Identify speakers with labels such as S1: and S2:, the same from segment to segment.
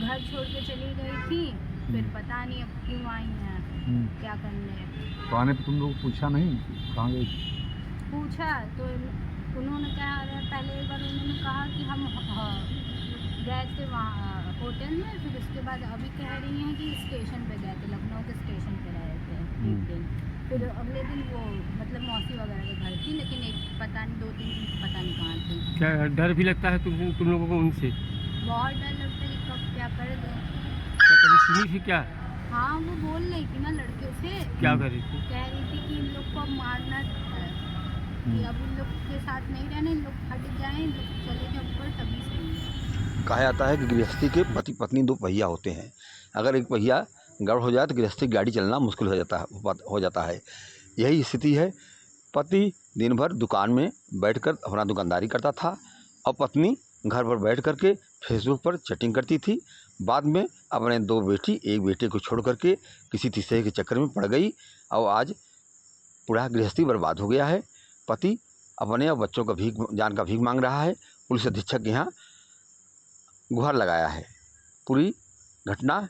S1: घर छोड़ के चली गई थी, फिर पता नहीं अब क्यों आई हैं, क्या करने।
S2: तो आने पे तुम लोग पूछा नहीं कहाँ गई?
S1: पूछा तो उन्होंने कहा, पहले एक बार उन्होंने कहा कि हम गए थे वहाँ होटल में, फिर उसके बाद अभी कह रही हैं कि स्टेशन पे गए थे, लखनऊ के स्टेशन पे रहे थे एक दिन। फिर अगले दिन वो मतलब मौसी वगैरह के घर थी, लेकिन एक पता नहीं 2-3 दिन पता नहीं कहाँ थी।
S3: क्या डर भी लगता है तुम लोगों को उनसे?
S1: बहुत डर लगता है कि कब क्या कर दे।
S3: क्या कभी सुनी थी क्या?
S1: हाँ, वो बोल रही थी ना लड़के से,
S3: क्या कर रही थी?
S1: कह रही थी कि इन लोग को अब मारना है, कि अब इन लोग के साथ नहीं रहना, इन लोग हट जाएं, इन लोग चले जाए ऊपर तभी सही है।
S4: कहा जाता है कि गृहस्थी के पति पत्नी दो पहिया होते हैं। अगर एक पहिया गड़बड़ हो जाए तो गृहस्थी की गाड़ी चलना मुश्किल हो जाता है। यही स्थिति है। पति दिन भर दुकान में बैठकर अपना दुकानदारी करता था और पत्नी घर पर बैठ करके फेसबुक पर चैटिंग करती थी। बाद में अपने 2 बेटी, एक बेटे को छोड़ करके किसी तीसरे के चक्कर में पड़ गई और आज पूरा गृहस्थी बर्बाद हो गया है। पति अपने और बच्चों का जान का भीख मांग रहा है। पुलिस अधीक्षक के यहाँ गुहार लगाया है। पूरी घटना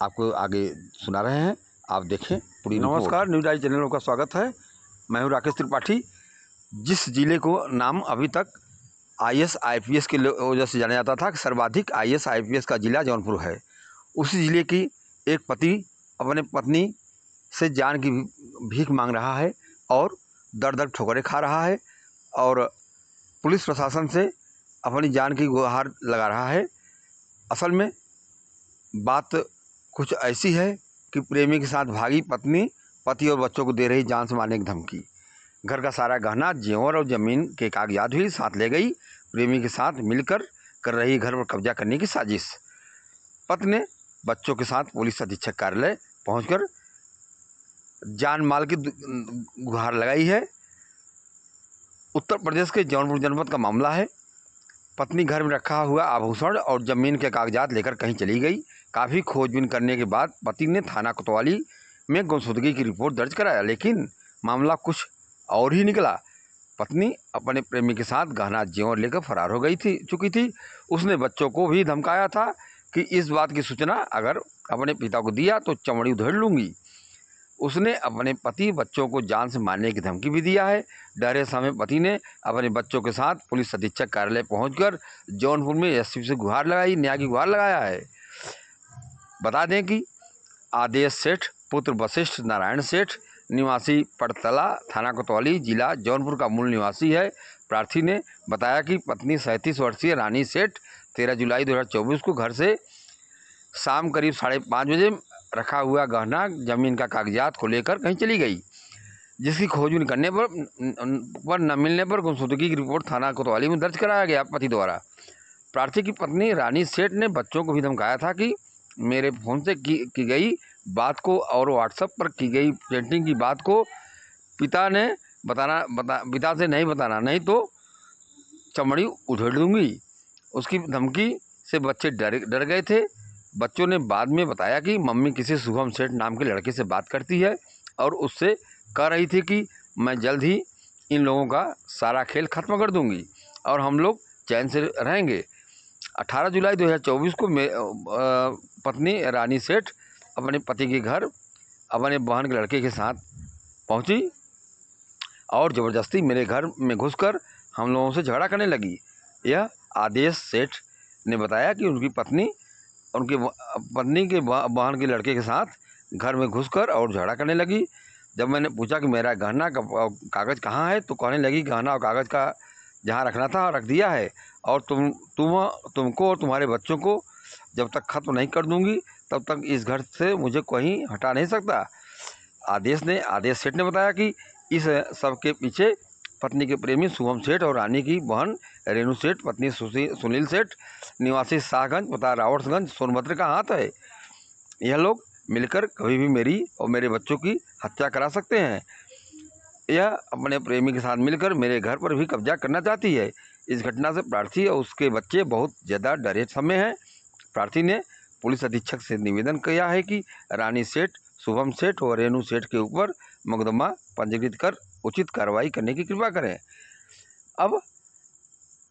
S4: आपको आगे सुना रहे हैं, आप देखें पूरी। नमस्कार, न्यूज़ डायरी चैनल का स्वागत है। मैं हूं राकेश त्रिपाठी। जिस जिले को नाम अभी तक IAS IPS के वजह से जाना जाता था कि सर्वाधिक IAS IPS का जिला जौनपुर है, उसी जिले की एक पति अपने पत्नी से जान की भीख मांग रहा है और दर दर ठोकरें खा रहा है और पुलिस प्रशासन से अपनी जान की गुहार लगा रहा है। असल में बात कुछ ऐसी है कि प्रेमी के साथ भागी पत्नी पति और बच्चों को दे रही जान से मारने की धमकी। घर का सारा गहना, जेवर और ज़मीन के कागजात भी साथ ले गई। प्रेमी के साथ मिलकर कर रही घर पर कब्जा करने की साजिश। पत्नी ने बच्चों के साथ पुलिस अधीक्षक कार्यालय पहुंचकर जान माल की गुहार लगाई है। उत्तर प्रदेश के जौनपुर जनपद का मामला है। पत्नी घर में रखा हुआ आभूषण और ज़मीन के कागजात लेकर कहीं चली गई। काफ़ी खोजबीन करने के बाद पति ने थाना कोतवाली में गुमशुदगी की रिपोर्ट दर्ज कराया, लेकिन मामला कुछ और ही निकला। पत्नी अपने प्रेमी के साथ गहना जेवर लेकर फरार हो चुकी थी। उसने बच्चों को भी धमकाया था कि इस बात की सूचना अगर अपने पिता को दिया तो चमड़ी उधेड़ लूँगी। उसने अपने पति बच्चों को जान से मारने की धमकी भी दिया है। डरे समय पति ने अपने बच्चों के साथ पुलिस अधीक्षक कार्यालय पहुंचकर जौनपुर में एसपी से गुहार लगाई, न्याय की गुहार लगाया है। बता दें कि आदेश सेठ पुत्र वशिष्ठ नारायण सेठ निवासी पड़तला, थाना कोतवाली, जिला जौनपुर का मूल निवासी है। प्रार्थी ने बताया कि पत्नी 37 वर्षीय रानी सेठ 13 जुलाई 2024 को घर से शाम करीब 5:30 बजे रखा हुआ गहना, जमीन का कागजात को लेकर कहीं चली गई, जिसकी खोजबीन करने पर न मिलने पर गुमशुदगी की रिपोर्ट थाना कोतवाली में दर्ज कराया गया पति द्वारा। प्रार्थी की पत्नी रानी सेठ ने बच्चों को भी धमकाया था कि मेरे फ़ोन से की गई बात को और व्हाट्सएप पर की गई चैटिंग की बात को पिता से नहीं बताना, नहीं तो चमड़ी उधेड़ दूंगी। उसकी धमकी से बच्चे डर गए थे। बच्चों ने बाद में बताया कि मम्मी किसी शुभम सेठ नाम के लड़के से बात करती है और उससे कह रही थी कि मैं जल्द ही इन लोगों का सारा खेल ख़त्म कर दूंगी और हम लोग चैन से रहेंगे। 18 जुलाई 2024 को पत्नी रानी सेठ अपने पति के घर अपने बहन के लड़के के साथ पहुंची और ज़बरदस्ती मेरे घर में घुसकर हम लोगों से झगड़ा करने लगी। यह आदेश सेठ ने बताया कि उनकी पत्नी के बहन के लड़के के साथ घर में घुसकर और झगड़ा करने लगी। जब मैंने पूछा कि मेरा गहना का कागज़ कहाँ है, तो कहने लगी गहना और कागज़ का जहाँ रखना था रख दिया है और तुमको और तुम्हारे बच्चों को जब तक ख़त्म नहीं कर दूंगी तब तक इस घर से मुझे कोई हटा नहीं सकता। आदेश सेठ ने बताया कि इस सब के पीछे पत्नी के प्रेमी शुभम सेठ और रानी की बहन रेणु सेठ, पत्नी सुनील सेठ निवासी शाहगंज, पता रावटगंज, सोनभद्र का हाथ है। यह लोग मिलकर कभी भी मेरी और मेरे बच्चों की हत्या करा सकते हैं। यह अपने प्रेमी के साथ मिलकर मेरे घर पर भी कब्जा करना चाहती है। इस घटना से प्रार्थी और उसके बच्चे बहुत ज़्यादा डरे समय हैं। प्रार्थी ने पुलिस अधीक्षक से निवेदन किया है कि रानी सेठ, शुभम सेठ और रेणु सेठ के ऊपर मुकदमा पंजीकृत कर उचित कार्रवाई करने की कृपा करें। अब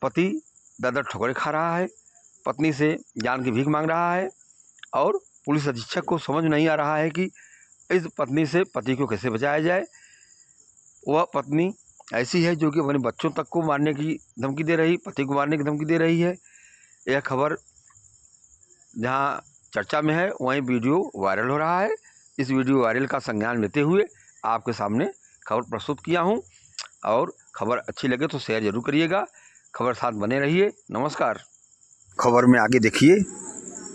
S4: पति दर ठोकरें खा रहा है, पत्नी से जान की भीख मांग रहा है और पुलिस अधीक्षक को समझ नहीं आ रहा है कि इस पत्नी से पति को कैसे बचाया जाए। वह पत्नी ऐसी है जो कि अपने बच्चों तक को मारने की धमकी दे रही, पति को मारने की धमकी दे रही है। यह खबर जहां चर्चा में है वहीं वीडियो वायरल हो रहा है। इस वीडियो वायरल का संज्ञान लेते हुए आपके सामने खबर प्रस्तुत किया हूं और खबर अच्छी लगे तो शेयर जरूर करिएगा। खबर साथ बने रहिए। नमस्कार। खबर में आगे देखिए,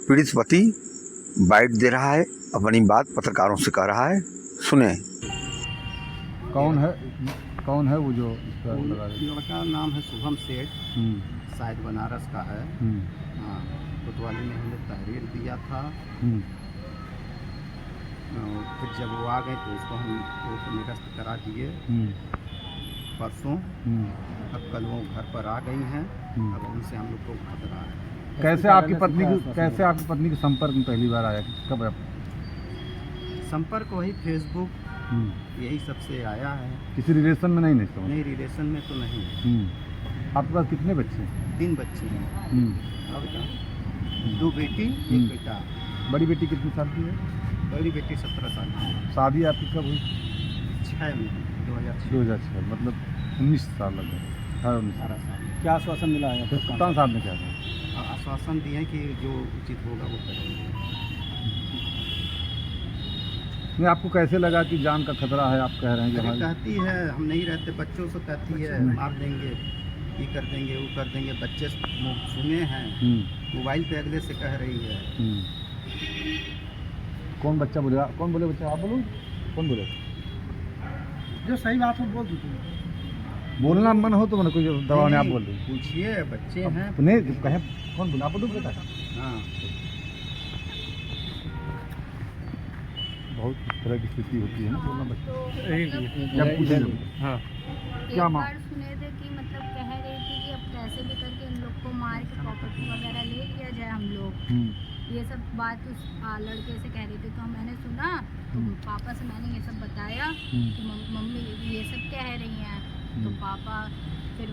S4: पीड़ित पति बाइट दे रहा है, अपनी बात पत्रकारों से कह रहा है। सुने।
S2: कौन है वो जो इस पर लगा है?
S5: लड़का का नाम है शुभम सेठ, शायद बनारस का है। हाँ, कोतवाली में हमने तहरीर दिया था। फिर जब वो आ गए तो उसको हम कोर्ट निरस्त करा दिए परसों। अब कल वो घर पर आ गई हैं। अब उनसे हम लोग को खतरा है।
S2: कैसे आपकी पत्नी के संपर्क में पहली बार आया? कब आप?
S5: संपर्क वही फेसबुक यही सबसे आया है।
S2: किसी रिलेशन में नहीं समझ?
S5: नहीं, रिलेशन में तो नहीं।
S2: आपके पास कितने बच्चे हैं?
S5: 3 बच्चे हैं। अब 2 बेटी 1 बेटा।
S2: बड़ी बेटी कितनी साल की है?
S5: बड़ी बेटी 17 साल की है।
S2: शादी आपकी कब हुई?
S5: 6 में 2006।
S2: 2006, मतलब 19 साल लग गए। 18
S5: साल।
S2: क्या आश्वासन मिला है? कप्तान साहब ने क्या कहा?
S5: आश्वासन दिए कि जो उचित होगा वो करेंगे।
S2: नहीं, आपको कैसे लगा कि जान का खतरा है? आप कह रहे हैं कि
S5: अरे कहती है हम नहीं रहते, बच्चों से कहती है मार देंगे, ये कर देंगे, वो कर देंगे। बच्चे सुने हैं, मोबाइल पे अगले से कह रही है।
S2: कौन बच्चा बोलेगा? कौन बोले बच्चा? आप बोलो। कौन बोले?
S5: जो सही बात हो बोल दो तुम।
S2: बोलना मन हो तो मैंने कोई दबाव नहीं, आप बोल रहे हैं।
S5: पूछिए, बच्चे हैं।
S2: नहीं कहे कौन बोला? आप बोलो बेटा।
S5: हाँ,
S2: बहुत तरह की स्थिति होती है ना, बोलना बच्चा।
S3: एक मिनट।
S2: जब पूछे
S3: हाँ,
S2: क्या
S1: एक
S2: माँ?
S1: बार सुने थे कि मतलब कह रही थी कि अब कैसे भी करके इन लोग को मार के प्रॉपर्टी वगैरह ले लिया जाए हम लोग। ये सब बात उस लड़के से कह रही थी। तो मैंने सुना तो पापा से मैंने ये सब बताया कि मम्मी ये सब कह रही हैं। तो पापा फिर